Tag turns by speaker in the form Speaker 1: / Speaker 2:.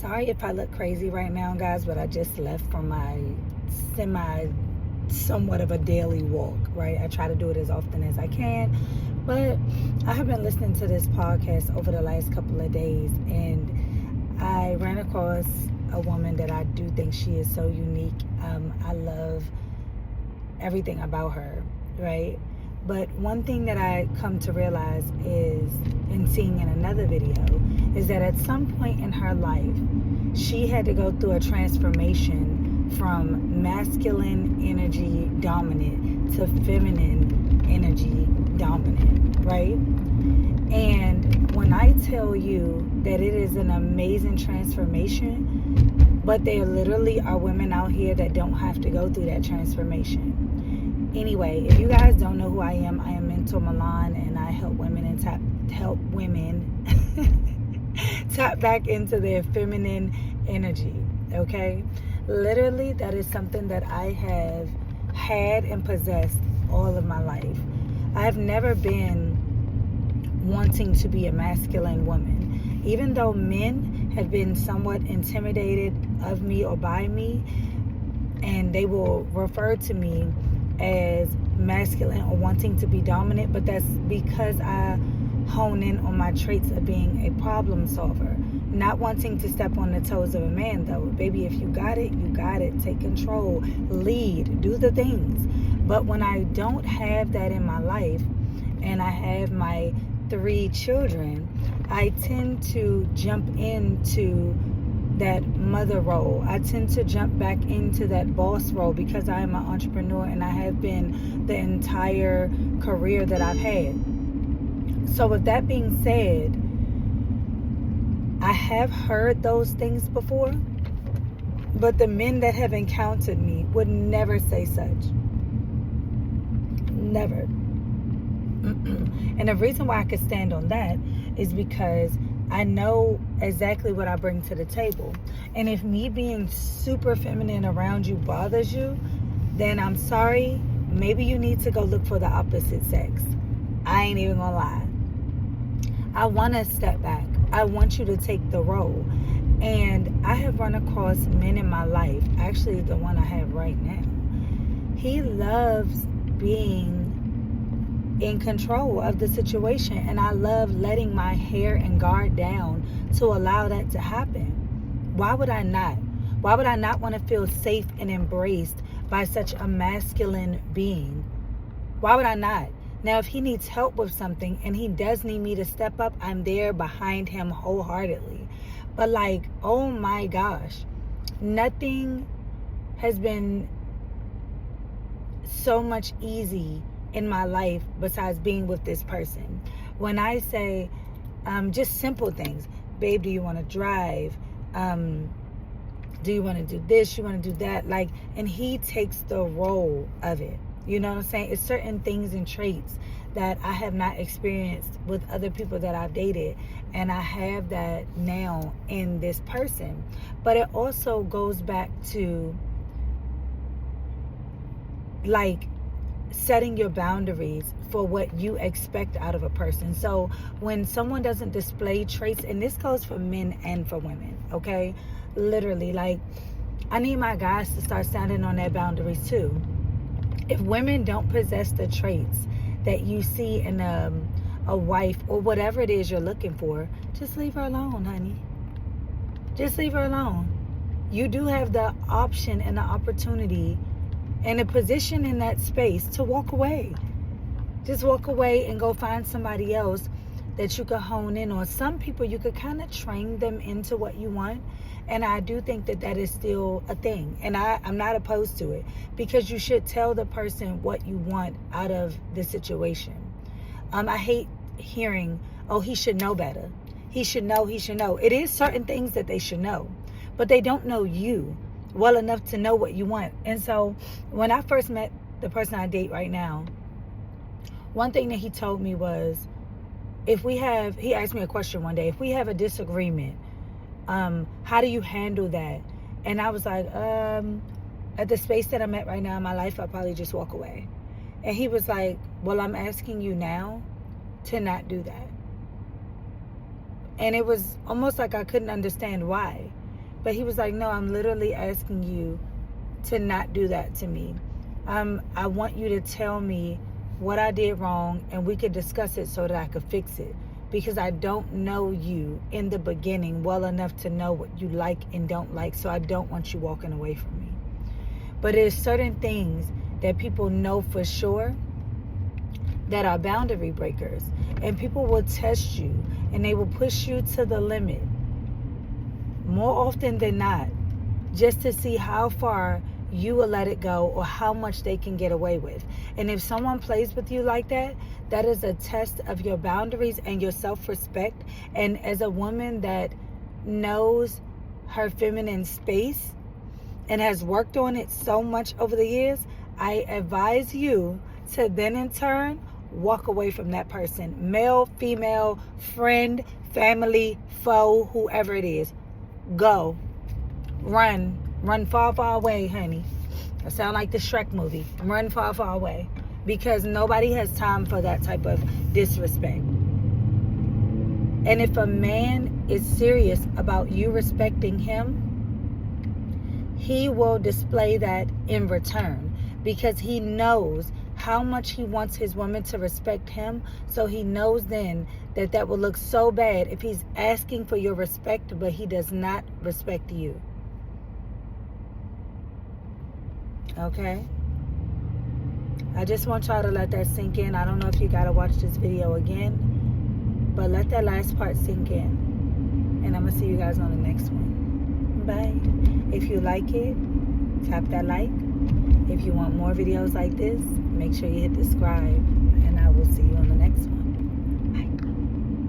Speaker 1: Sorry if I look crazy right now, guys, but I just left from my somewhat of a daily walk, right? I try to do it as often as I can, but I have been listening to this podcast over the last couple of days, and I ran across a woman that I do think she is so unique. I love everything about her, right? But one thing that I come to realize is, in seeing in another video, is that at some point in her life, she had to go through a transformation from masculine energy dominant to feminine energy dominant, right? And when I tell you that it is an amazing transformation, but there literally are women out here that don't have to go through that transformation. Anyway, if you guys don't know who I am Mentor Milan, and I help women tap back into their feminine energy, okay? Literally, that is something that I have had and possessed all of my life. I have never been wanting to be a masculine woman. Even though men have been somewhat intimidated of me or by me, and they will refer to me as masculine or wanting to be dominant, but that's because I hone in on my traits of being a problem solver, not wanting to step on the toes of a man, though. Baby, if you got it, you got it. Take control, lead, do the things. But when I don't have that in my life, and I have my 3 children, I tend to jump into that mother role. I tend to jump back into that boss role because I am an entrepreneur, and I have been the entire career that I've had. So with that being said, I have heard those things before, but the men that have encountered me would never say such. Never. And the reason why I could stand on that is because I know exactly what I bring to the table. And if me being super feminine around you bothers you, then I'm sorry. Maybe you need to go look for the opposite sex. I ain't even gonna lie. I want to step back. I want you to take the role. And I have run across men in my life, actually the one I have right now. He loves being in control of the situation, and I love letting my hair and guard down to allow that to happen. Why would I not? Why would I not want to feel safe and embraced by such a masculine being? Why would I not? Now, if he needs help with something and he does need me to step up, I'm there behind him wholeheartedly. But like, oh my gosh, nothing has been so much easy in my life besides being with this person. When I say just simple things, babe, do you want to drive? Do you want to do this? You want to do that? Like, and he takes the role of it. You know what I'm saying? It's certain things and traits that I have not experienced with other people that I've dated, and I have that now in this person. But it also goes back to like setting your boundaries for what you expect out of a person. So when someone doesn't display traits, and this goes for men and for women, okay? Literally, like, I need my guys to start standing on their boundaries too. If women don't possess the traits that you see in a wife or whatever it is you're looking for, just leave her alone, honey. Just leave her alone. You do have the option and the opportunity and a position in that space to walk away. Just walk away and go find somebody else that you could hone in on. Some people, you could kind of train them into what you want. And I do think that that is still a thing. And I'm not opposed to it, because you should tell the person what you want out of the situation. I hate hearing, oh, he should know better. He should know. It is certain things that they should know, but they don't know you well enough to know what you want. And so when I first met the person I date right now, one thing that he told me was, he asked me a question one day, if we have a disagreement, how do you handle that? And I was like, at the space that I'm at right now in my life, I'll probably just walk away. And he was like, well, I'm asking you now to not do that. And it was almost like I couldn't understand why. But he was like, no, I'm literally asking you to not do that to me. I want you to tell me what I did wrong, and we could discuss it so that I could fix it. Because I don't know you in the beginning well enough to know what you like and don't like, so I don't want you walking away from me. But there's certain things that people know for sure that are boundary breakers. And people will test you, and they will push you to the limit more often than not, just to see how far you will let it go or how much they can get away with. And if someone plays with you like that, that is a test of your boundaries and your self-respect. And as a woman that knows her feminine space and has worked on it so much over the years, I advise you to then in turn walk away from that person. Male, female, friend, family, foe, whoever it is. Go. Run far, far away, honey. I sound like the Shrek movie. Run far, far away. Because nobody has time for that type of disrespect. And if a man is serious about you respecting him, he will display that in return. Because he knows how much he wants his woman to respect him. So he knows then that that will look so bad if he's asking for your respect, but he does not respect you. Okay? I just want y'all to let that sink in. I don't know if you gotta watch this video again, but let that last part sink in. And I'm gonna see you guys on the next one. Bye. If you like it, tap that like. If you want more videos like this, make sure you hit subscribe. And I will see you on the next one.